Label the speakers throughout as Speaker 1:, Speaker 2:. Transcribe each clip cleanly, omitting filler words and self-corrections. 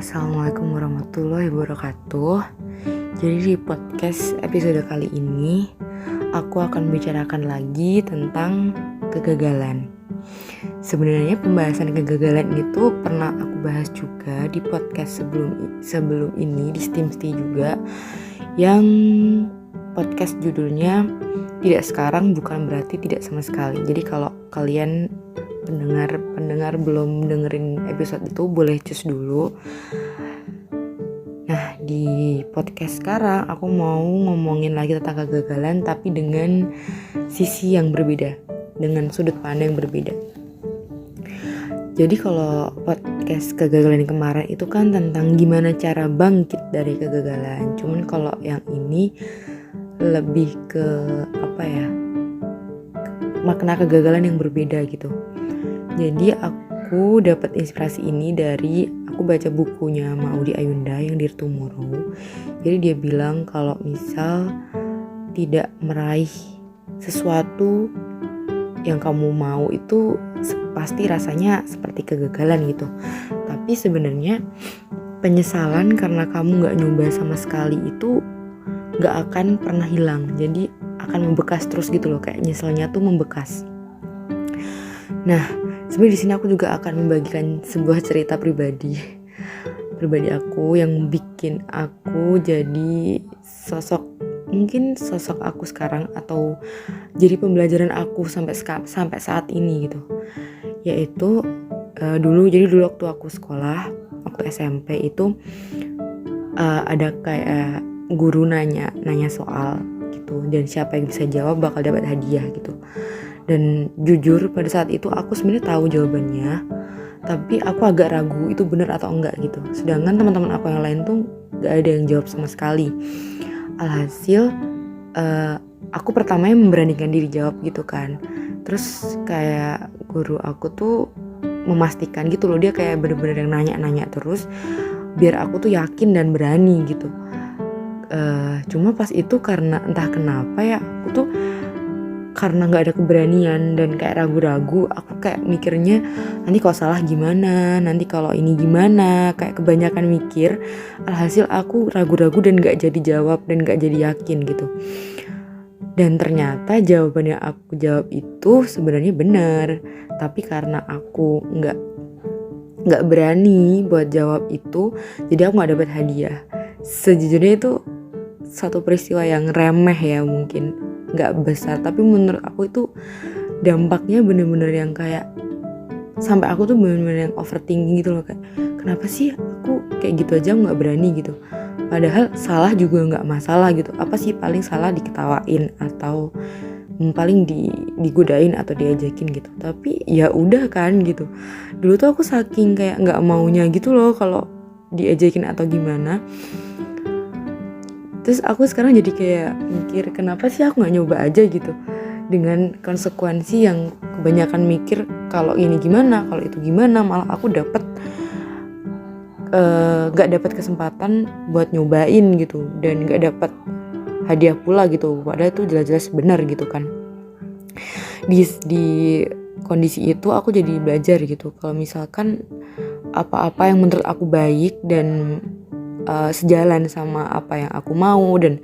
Speaker 1: Assalamualaikum warahmatullahi wabarakatuh. Jadi di podcast episode kali ini aku akan membicarakan lagi tentang kegagalan. Sebenarnya pembahasan kegagalan itu pernah aku bahas juga di podcast sebelum ini di Steamsty juga, yang podcast judulnya Tidak Sekarang Bukan Berarti Tidak Sama Sekali. Jadi kalau kalian pendengar belum dengerin episode itu, boleh cus dulu. Nah, di podcast sekarang aku mau ngomongin lagi tentang kegagalan, tapi dengan sisi yang berbeda, dengan sudut pandang yang berbeda. Jadi kalau podcast kegagalan yang kemarin itu kan tentang gimana cara bangkit dari kegagalan. Cuman kalau yang ini lebih ke makna kegagalan yang berbeda gitu. Jadi aku dapat inspirasi ini dari aku baca bukunya Maudy Ayunda yang Dear Tomorrow. Jadi dia bilang kalau misal tidak meraih sesuatu yang kamu mau itu pasti rasanya seperti kegagalan gitu. Tapi sebenarnya penyesalan karena kamu gak nyoba sama sekali itu gak akan pernah hilang. Jadi akan membekas terus gitu loh, kayak nyeselnya tuh membekas. Nah, sebenarnya di sini aku juga akan membagikan sebuah cerita pribadi aku yang bikin aku jadi sosok aku sekarang, atau jadi pembelajaran aku sampai saat ini gitu. Yaitu dulu waktu aku sekolah, waktu SMP itu ada kayak guru nanya soal gitu, dan siapa yang bisa jawab bakal dapat hadiah gitu. Dan jujur pada saat itu aku sebenarnya tahu jawabannya, tapi aku agak ragu itu benar atau enggak gitu. Sedangkan teman-teman aku yang lain tuh gak ada yang jawab sama sekali. Alhasil aku pertamanya memberanikan diri jawab gitu kan. Terus kayak guru aku tuh memastikan gitu loh, dia kayak bener-bener yang nanya terus biar aku tuh yakin dan berani gitu. Cuma pas itu karena entah kenapa ya, aku tuh karena gak ada keberanian dan kayak ragu-ragu, aku kayak mikirnya nanti kalau salah gimana, nanti kalau ini gimana, kayak kebanyakan mikir. Alhasil aku ragu-ragu dan gak jadi jawab dan gak jadi yakin gitu. Dan ternyata jawaban yang aku jawab itu sebenarnya benar, tapi karena aku gak berani buat jawab itu, jadi aku gak dapat hadiah. Sejujurnya itu satu peristiwa yang remeh ya, mungkin gak besar, tapi menurut aku itu dampaknya bener-bener yang kayak sampai aku tuh bener-bener yang overthinking gitu loh, kayak kenapa sih aku kayak gitu aja gak berani gitu, padahal salah juga gak masalah gitu. Apa sih paling salah diketawain atau paling digodain atau diajakin gitu, tapi ya udah kan gitu. Dulu tuh aku saking kayak gak maunya gitu loh kalau diajakin atau gimana. Terus aku sekarang jadi kayak mikir, kenapa sih aku gak nyoba aja gitu, dengan konsekuensi yang kebanyakan mikir kalau ini gimana, kalau itu gimana, malah aku gak dapat kesempatan buat nyobain gitu, dan gak dapat hadiah pula gitu, padahal itu jelas-jelas benar gitu kan. Di kondisi itu aku jadi belajar gitu, kalau misalkan apa-apa yang menurut aku baik dan sejalan sama apa yang aku mau, dan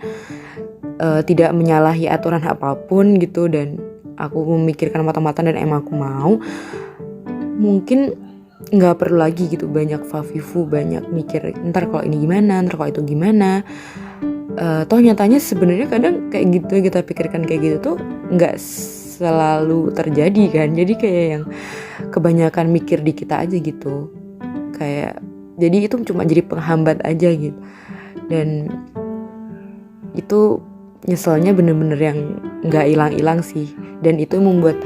Speaker 1: tidak menyalahi aturan apapun gitu, dan aku memikirkan matang-matang dan emang aku mau, mungkin nggak perlu lagi gitu banyak fafifu, banyak mikir ntar kalau ini gimana, ntar kalau itu gimana. Toh nyatanya sebenarnya kadang kayak gitu kita pikirkan kayak gitu tuh nggak selalu terjadi kan. Jadi kayak yang kebanyakan mikir di kita aja gitu, kayak jadi itu cuma jadi penghambat aja gitu. Dan itu nyeselnya bener-bener yang gak hilang-hilang sih. Dan itu membuat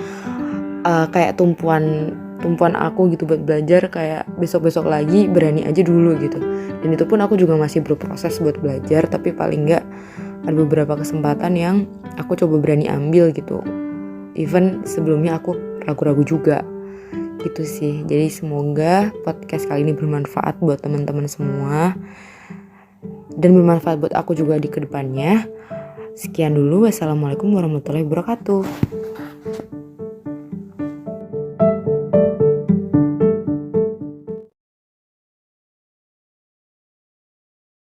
Speaker 1: kayak tumpuan aku gitu buat belajar, kayak besok-besok lagi berani aja dulu gitu. Dan itu pun aku juga masih berproses buat belajar, tapi paling gak ada beberapa kesempatan yang aku coba berani ambil gitu. Even sebelumnya aku ragu-ragu juga gitu sih. Jadi semoga podcast kali ini bermanfaat buat teman-teman semua, dan bermanfaat buat aku juga di kedepannya. Sekian dulu, wassalamualaikum warahmatullahi wabarakatuh.